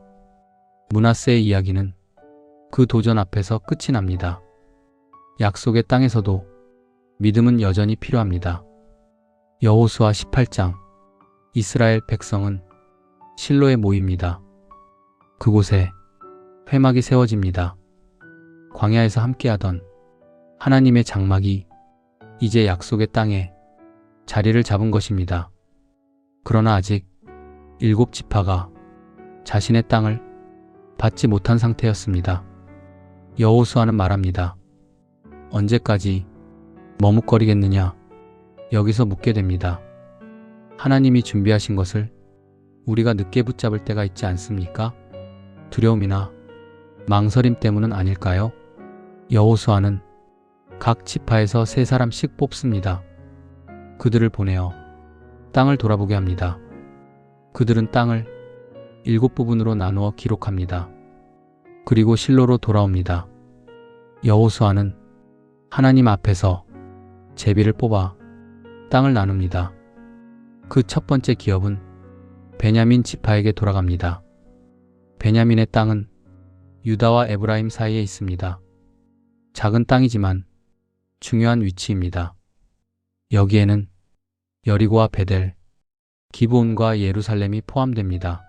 므낫세의 이야기는 그 도전 앞에서 끝이 납니다. 약속의 땅에서도 믿음은 여전히 필요합니다. 여호수아 18장. 이스라엘 백성은 실로에 모입니다. 그곳에 회막이 세워집니다. 광야에서 함께하던 하나님의 장막이 이제 약속의 땅에 자리를 잡은 것입니다. 그러나 아직 7지파가 자신의 땅을 받지 못한 상태였습니다. 여호수아는 말합니다. 언제까지 머뭇거리겠느냐? 여기서 묻게 됩니다. 하나님이 준비하신 것을 우리가 늦게 붙잡을 때가 있지 않습니까? 두려움이나 망설임 때문은 아닐까요? 여호수아는 각 지파에서 3사람씩 뽑습니다. 그들을 보내어 땅을 돌아보게 합니다. 그들은 땅을 7부분으로 나누어 기록합니다. 그리고 실로로 돌아옵니다. 여호수아는 하나님 앞에서 제비를 뽑아 땅을 나눕니다. 그 첫 번째 기업은 베냐민 지파에게 돌아갑니다. 베냐민의 땅은 유다와 에브라임 사이에 있습니다. 작은 땅이지만 중요한 위치입니다. 여기에는 여리고와 베델, 기브온과 예루살렘이 포함됩니다.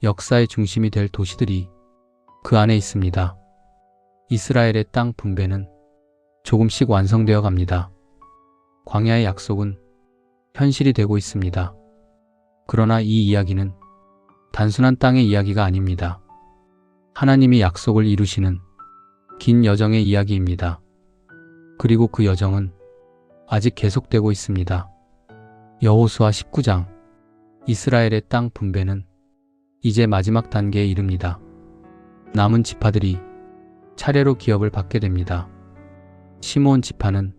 역사의 중심이 될 도시들이 그 안에 있습니다. 이스라엘의 땅 분배는 조금씩 완성되어 갑니다. 광야의 약속은 현실이 되고 있습니다. 그러나 이 이야기는 단순한 땅의 이야기가 아닙니다. 하나님이 약속을 이루시는 긴 여정의 이야기입니다. 그리고 그 여정은 아직 계속되고 있습니다. 여호수아 19장, 이스라엘의 땅 분배는 이제 마지막 단계에 이릅니다. 남은 지파들이 차례로 기업을 받게 됩니다. 시므온 지파는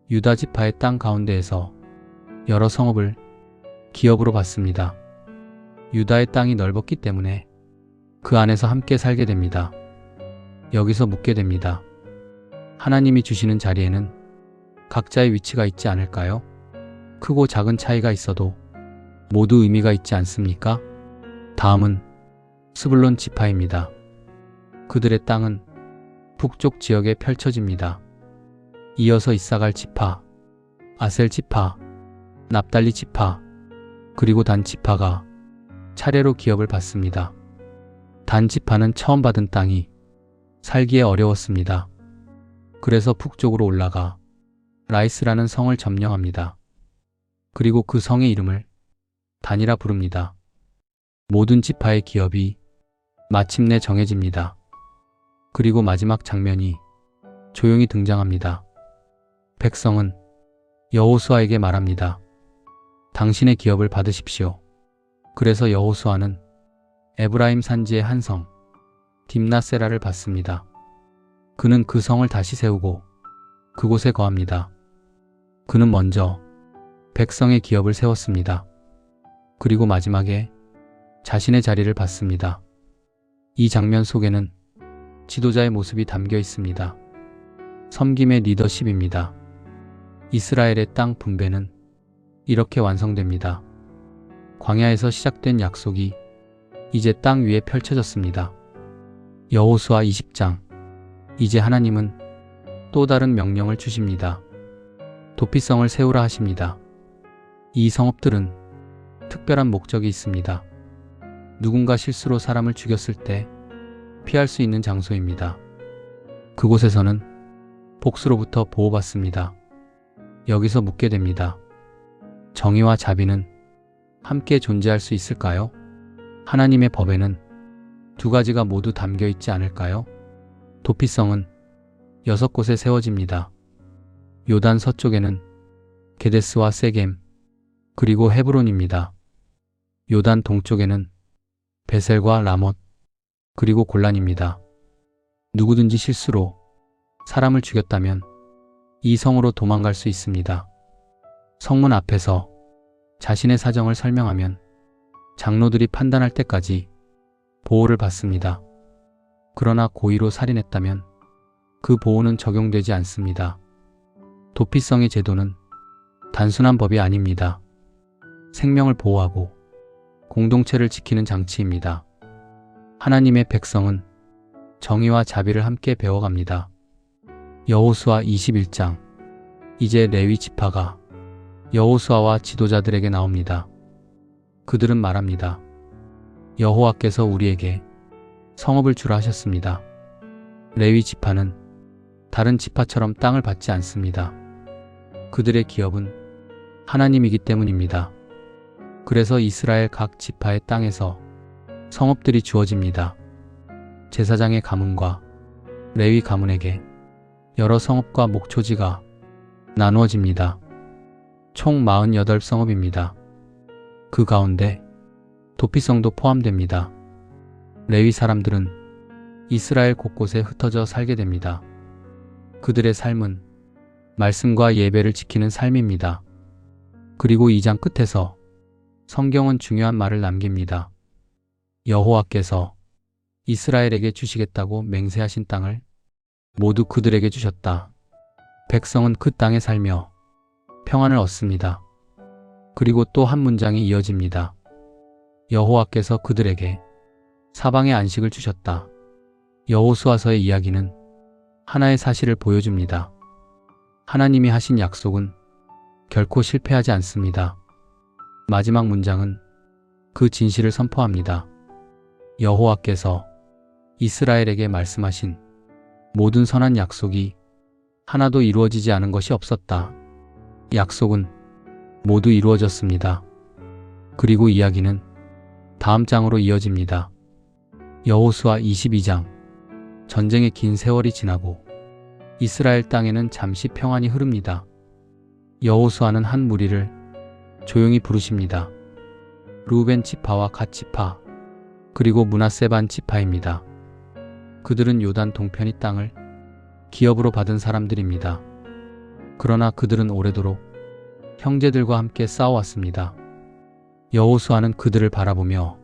유다 지파의 땅 가운데에서 여러 성읍을 기업으로 받습니다. 유다의 땅이 넓었기 때문에 그 안에서 함께 살게 됩니다. 여기서 묻게 됩니다. 하나님이 주시는 자리에는 각자의 위치가 있지 않을까요? 크고 작은 차이가 있어도 모두 의미가 있지 않습니까? 다음은 스불론 지파입니다. 그들의 땅은 북쪽 지역에 펼쳐집니다. 이어서 이사갈 지파, 아셀 지파, 납달리 지파, 그리고 단 지파가 차례로 기업을 받습니다. 단 지파는 처음 받은 땅이 살기에 어려웠습니다. 그래서 북쪽으로 올라가 라이스라는 성을 점령합니다. 그리고 그 성의 이름을 단이라 부릅니다. 모든 지파의 기업이 마침내 정해집니다. 그리고 마지막 장면이 조용히 등장합니다. 백성은 여호수아에게 말합니다. 당신의 기업을 받으십시오. 그래서 여호수아는 에브라임 산지의 한 성, 딥나세라를 받습니다. 그는 그 성을 다시 세우고 그곳에 거합니다. 그는 먼저 백성의 기업을 세웠습니다. 그리고 마지막에 자신의 자리를 받습니다. 이 장면 속에는 지도자의 모습이 담겨 있습니다. 섬김의 리더십입니다. 이스라엘의 땅 분배는 이렇게 완성됩니다. 광야에서 시작된 약속이 이제 땅 위에 펼쳐졌습니다. 여호수아 20장. 이제 하나님은 또 다른 명령을 주십니다. 도피성을 세우라 하십니다. 이 성읍들은 특별한 목적이 있습니다. 누군가 실수로 사람을 죽였을 때 피할 수 있는 장소입니다. 그곳에서는 복수로부터 보호받습니다. 여기서 묻게 됩니다. 정의와 자비는 함께 존재할 수 있을까요? 하나님의 법에는 두 가지가 모두 담겨 있지 않을까요? 도피성은 6곳에 세워집니다. 요단 서쪽에는 게데스와 세겜, 그리고 헤브론입니다. 요단 동쪽에는 베셀과 라못, 그리고 골란입니다. 누구든지 실수로 사람을 죽였다면 이 성으로 도망갈 수 있습니다. 성문 앞에서 자신의 사정을 설명하면 장로들이 판단할 때까지 보호를 받습니다. 그러나 고의로 살인했다면 그 보호는 적용되지 않습니다. 도피성의 제도는 단순한 법이 아닙니다. 생명을 보호하고 공동체를 지키는 장치입니다. 하나님의 백성은 정의와 자비를 함께 배워갑니다. 여호수아 21장. 이제 레위 지파가 여호수아와 지도자들에게 나옵니다. 그들은 말합니다. 여호와께서 우리에게 성읍을 주라 하셨습니다. 레위 지파는 다른 지파처럼 땅을 받지 않습니다. 그들의 기업은 하나님이기 때문입니다. 그래서 이스라엘 각 지파의 땅에서 성읍들이 주어집니다. 제사장의 가문과 레위 가문에게 여러 성읍과 목초지가 나누어집니다. 총 48성읍입니다. 그 가운데 도피성도 포함됩니다. 레위 사람들은 이스라엘 곳곳에 흩어져 살게 됩니다. 그들의 삶은 말씀과 예배를 지키는 삶입니다. 그리고 2장 끝에서 성경은 중요한 말을 남깁니다. 여호와께서 이스라엘에게 주시겠다고 맹세하신 땅을 모두 그들에게 주셨다. 백성은 그 땅에 살며 평안을 얻습니다. 그리고 또 한 문장이 이어집니다. 여호와께서 그들에게 사방의 안식을 주셨다. 여호수아서의 이야기는 하나의 사실을 보여줍니다. 하나님이 하신 약속은 결코 실패하지 않습니다. 마지막 문장은 그 진실을 선포합니다. 여호와께서 이스라엘에게 말씀하신 모든 선한 약속이 하나도 이루어지지 않은 것이 없었다. 약속은 모두 이루어졌습니다. 그리고 이야기는 다음 장으로 이어집니다. 여호수아 22장. 전쟁의 긴 세월이 지나고 이스라엘 땅에는 잠시 평안이 흐릅니다. 여호수아는 한 무리를 조용히 부르십니다. 루벤 지파와 갓 지파, 그리고 므낫세 반 지파입니다. 그들은 요단 동편 이 땅을 기업으로 받은 사람들입니다. 그러나 그들은 오래도록 형제들과 함께 싸워왔습니다. 여호수아는 그들을 바라보며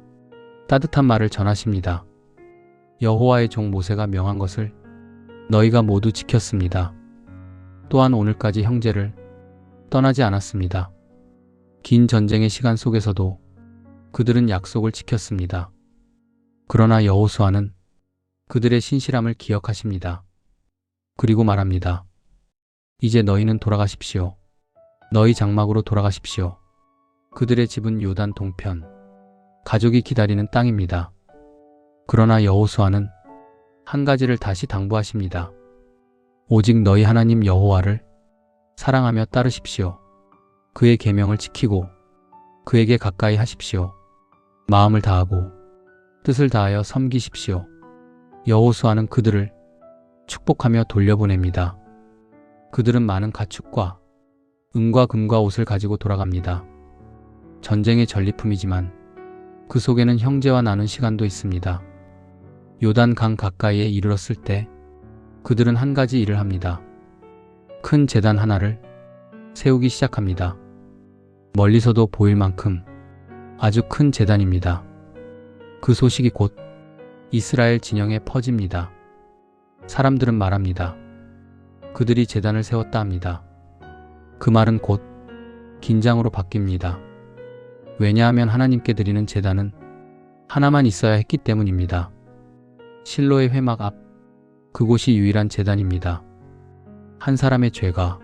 따뜻한 말을 전하십니다. 여호와의 종 모세가 명한 것을 너희가 모두 지켰습니다. 또한 오늘까지 형제를 떠나지 않았습니다. 긴 전쟁의 시간 속에서도 그들은 약속을 지켰습니다. 그러나 여호수아는 그들의 신실함을 기억하십니다. 그리고 말합니다. 이제 너희는 돌아가십시오. 너희 장막으로 돌아가십시오. 그들의 집은 요단 동편, 가족이 기다리는 땅입니다. 그러나 여호수아는 한 가지를 다시 당부하십니다. 오직 너희 하나님 여호와를 사랑하며 따르십시오. 그의 계명을 지키고 그에게 가까이 하십시오. 마음을 다하고 뜻을 다하여 섬기십시오. 여호수아는 그들을 축복하며 돌려보냅니다. 그들은 많은 가축과 은과 금과 옷을 가지고 돌아갑니다. 전쟁의 전리품이지만 그 속에는 형제와 나눈 시간도 있습니다. 요단 강 가까이에 이르렀을 때 그들은 한 가지 일을 합니다. 큰 제단 하나를 세우기 시작합니다. 멀리서도 보일 만큼 아주 큰 제단입니다. 그 소식이 곧 이스라엘 진영에 퍼집니다. 사람들은 말합니다. 그들이 제단을 세웠다 합니다. 그 말은 곧 긴장으로 바뀝니다. 왜냐하면 하나님께 드리는 제단은 하나만 있어야 했기 때문입니다. 실로의 회막 앞, 그곳이 유일한 제단입니다. 한 사람의 죄가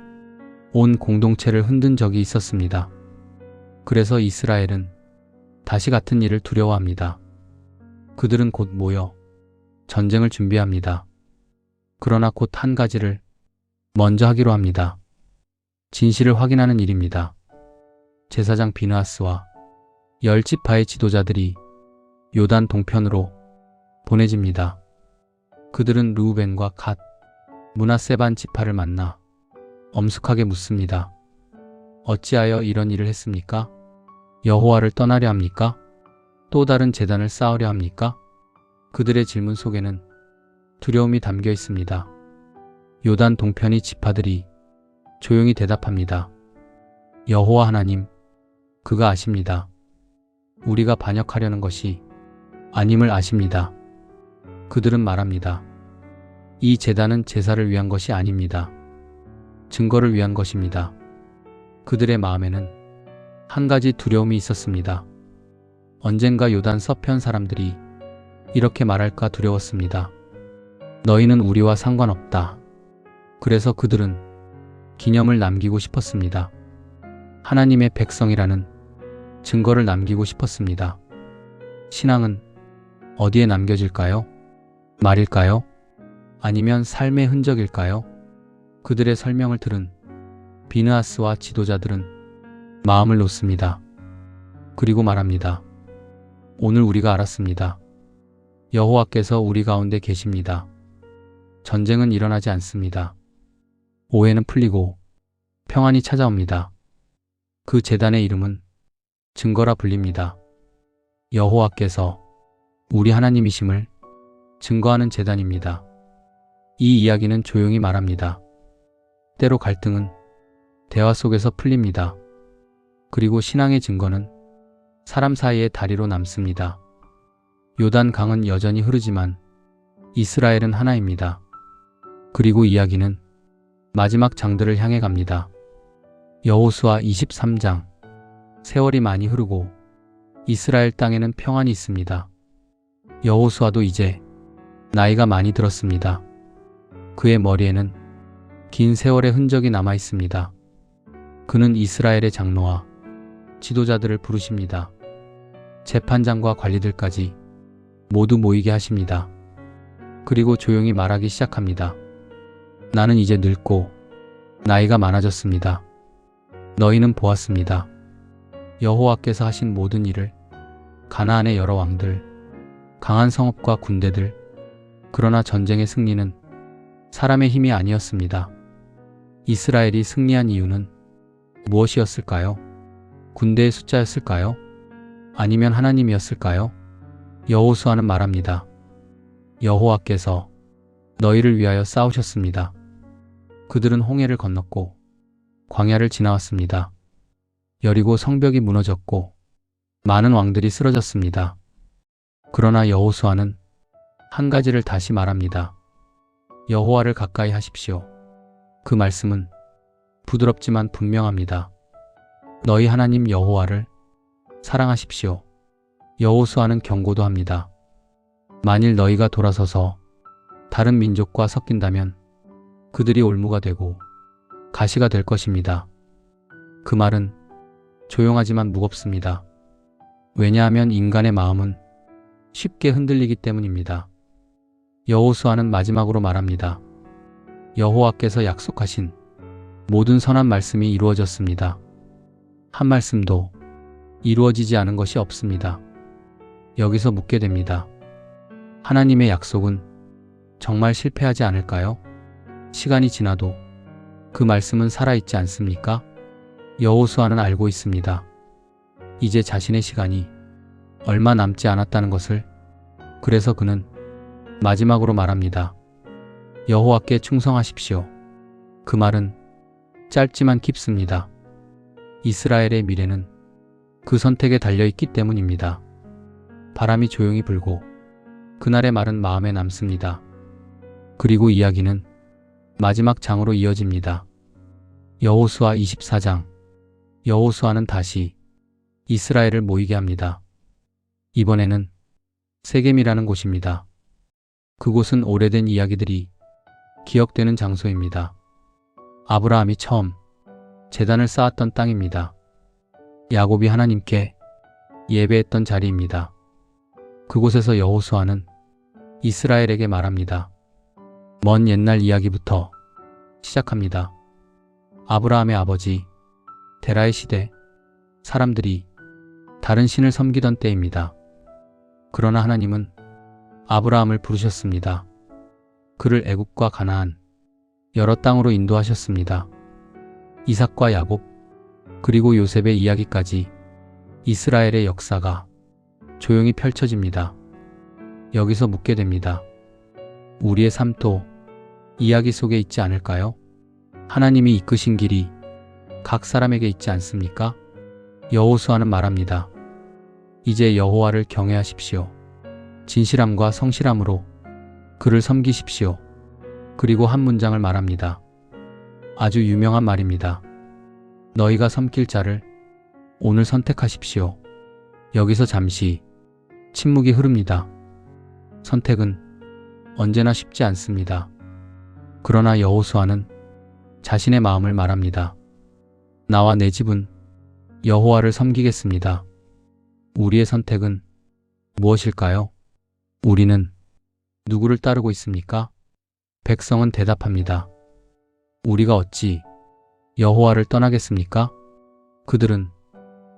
온 공동체를 흔든 적이 있었습니다. 그래서 이스라엘은 다시 같은 일을 두려워합니다. 그들은 곧 모여 전쟁을 준비합니다. 그러나 곧 한 가지를 먼저 하기로 합니다. 진실을 확인하는 일입니다. 제사장 비느하스와 10지파의 지도자들이 요단 동편으로 보내집니다. 그들은 르우벤과 갓, 므낫세 반 지파를 만나 엄숙하게 묻습니다. 어찌하여 이런 일을 했습니까? 여호와를 떠나려 합니까? 또 다른 제단을 쌓으려 합니까? 그들의 질문 속에는 두려움이 담겨 있습니다. 요단 동편의 지파들이 조용히 대답합니다. 여호와 하나님, 그가 아십니다. 우리가 반역하려는 것이 아님을 아십니다. 그들은 말합니다. 이 제단은 제사를 위한 것이 아닙니다. 증거를 위한 것입니다. 그들의 마음에는 한 가지 두려움이 있었습니다. 언젠가 요단 서편 사람들이 이렇게 말할까 두려웠습니다. 너희는 우리와 상관없다. 그래서 그들은 기념을 남기고 싶었습니다. 하나님의 백성이라는 증거를 남기고 싶었습니다. 신앙은 어디에 남겨질까요? 말일까요? 아니면 삶의 흔적일까요? 그들의 설명을 들은 비느하스와 지도자들은 마음을 놓습니다. 그리고 말합니다. 오늘 우리가 알았습니다. 여호와께서 우리 가운데 계십니다. 전쟁은 일어나지 않습니다. 오해는 풀리고 평안이 찾아옵니다. 그 제단의 이름은 증거라 불립니다. 여호와께서 우리 하나님이심을 증거하는 제단입니다. 이 이야기는 조용히 말합니다. 때로 갈등은 대화 속에서 풀립니다. 그리고 신앙의 증거는 사람 사이의 다리로 남습니다. 요단 강은 여전히 흐르지만 이스라엘은 하나입니다. 그리고 이야기는 마지막 장들을 향해 갑니다. 여호수아 23장. 세월이 많이 흐르고 이스라엘 땅에는 평안이 있습니다. 여호수아도 이제 나이가 많이 들었습니다. 그의 머리에는 긴 세월의 흔적이 남아 있습니다. 그는 이스라엘의 장로와 지도자들을 부르십니다. 재판장과 관리들까지 모두 모이게 하십니다. 그리고 조용히 말하기 시작합니다. 나는 이제 늙고 나이가 많아졌습니다. 너희는 보았습니다. 여호와께서 하신 모든 일을, 가나안의 여러 왕들, 강한 성읍과 군대들, 그러나 전쟁의 승리는 사람의 힘이 아니었습니다. 이스라엘이 승리한 이유는 무엇이었을까요? 군대의 숫자였을까요? 아니면 하나님이었을까요? 여호수아는 말합니다. 여호와께서 너희를 위하여 싸우셨습니다. 그들은 홍해를 건넜고 광야를 지나왔습니다. 여리고 성벽이 무너졌고 많은 왕들이 쓰러졌습니다. 그러나 여호수아는 한 가지를 다시 말합니다. 여호와를 가까이 하십시오. 그 말씀은 부드럽지만 분명합니다. 너희 하나님 여호와를 사랑하십시오. 여호수아는 경고도 합니다. 만일 너희가 돌아서서 다른 민족과 섞인다면 그들이 올무가 되고 가시가 될 것입니다. 그 말은 조용하지만 무겁습니다. 왜냐하면 인간의 마음은 쉽게 흔들리기 때문입니다. 여호수아는 마지막으로 말합니다. 여호와께서 약속하신 모든 선한 말씀이 이루어졌습니다. 한 말씀도 이루어지지 않은 것이 없습니다. 여기서 묻게 됩니다. 하나님의 약속은 정말 실패하지 않을까요? 시간이 지나도 그 말씀은 살아있지 않습니까? 여호수아는 알고 있습니다. 이제 자신의 시간이 얼마 남지 않았다는 것을. 그래서 그는 마지막으로 말합니다. 여호와께 충성하십시오. 그 말은 짧지만 깊습니다. 이스라엘의 미래는 그 선택에 달려있기 때문입니다. 바람이 조용히 불고 그날의 말은 마음에 남습니다. 그리고 이야기는 마지막 장으로 이어집니다. 여호수아 24장. 여호수아는 다시 이스라엘을 모이게 합니다. 이번에는 세겜이라는 곳입니다. 그곳은 오래된 이야기들이 기억되는 장소입니다. 아브라함이 처음 제단을 쌓았던 땅입니다. 야곱이 하나님께 예배했던 자리입니다. 그곳에서 여호수아는 이스라엘에게 말합니다. 먼 옛날 이야기부터 시작합니다. 아브라함의 아버지 데라의 시대, 사람들이 다른 신을 섬기던 때입니다. 그러나 하나님은 아브라함을 부르셨습니다. 그를 애굽과 가나안, 여러 땅으로 인도하셨습니다. 이삭과 야곱, 그리고 요셉의 이야기까지 이스라엘의 역사가 조용히 펼쳐집니다. 여기서 묻게 됩니다. 우리의 삶도 이야기 속에 있지 않을까요? 하나님이 이끄신 길이 각 사람에게 있지 않습니까? 여호수아는 말합니다. 이제 여호와를 경외하십시오. 진실함과 성실함으로 그를 섬기십시오. 그리고 한 문장을 말합니다. 아주 유명한 말입니다. 너희가 섬길 자를 오늘 선택하십시오. 여기서 잠시 침묵이 흐릅니다. 선택은 언제나 쉽지 않습니다. 그러나 여호수아는 자신의 마음을 말합니다. 나와 내 집은 여호와를 섬기겠습니다. 우리의 선택은 무엇일까요? 우리는 누구를 따르고 있습니까? 백성은 대답합니다. 우리가 어찌 여호와를 떠나겠습니까? 그들은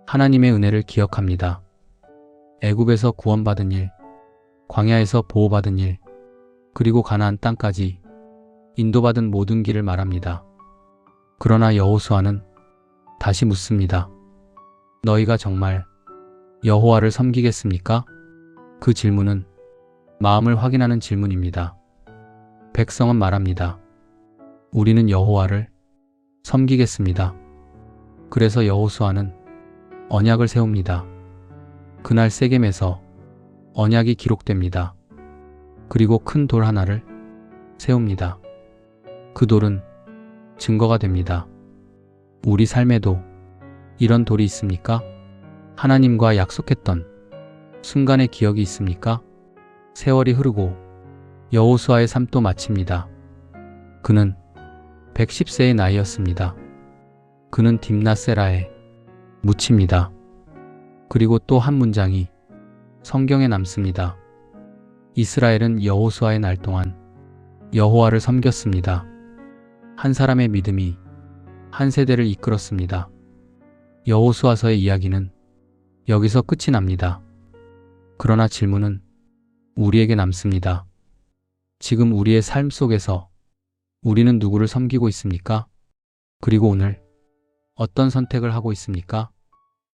하나님의 은혜를 기억합니다. 애굽에서 구원받은 일, 광야에서 보호받은 일, 그리고 가나안 땅까지 인도받은 모든 길을 말합니다. 그러나 여호수아는 다시 묻습니다. 너희가 정말 여호와를 섬기겠습니까? 그 질문은 마음을 확인하는 질문입니다. 백성은 말합니다. 우리는 여호와를 섬기겠습니다. 그래서 여호수아는 언약을 세웁니다. 그날 세겜에서 언약이 기록됩니다. 그리고 큰 돌 하나를 세웁니다. 그 돌은 증거가 됩니다. 우리 삶에도 이런 돌이 있습니까? 하나님과 약속했던 순간의 기억이 있습니까? 세월이 흐르고 여호수아의 삶도 마칩니다. 그는 110세의 나이였습니다. 그는 딥나세라에 묻힙니다. 그리고 또 한 문장이 성경에 남습니다. 이스라엘은 여호수아의 날 동안 여호와를 섬겼습니다. 한 사람의 믿음이 한 세대를 이끌었습니다. 여호수아서의 이야기는 여기서 끝이 납니다. 그러나 질문은 우리에게 남습니다. 지금 우리의 삶 속에서 우리는 누구를 섬기고 있습니까? 그리고 오늘 어떤 선택을 하고 있습니까?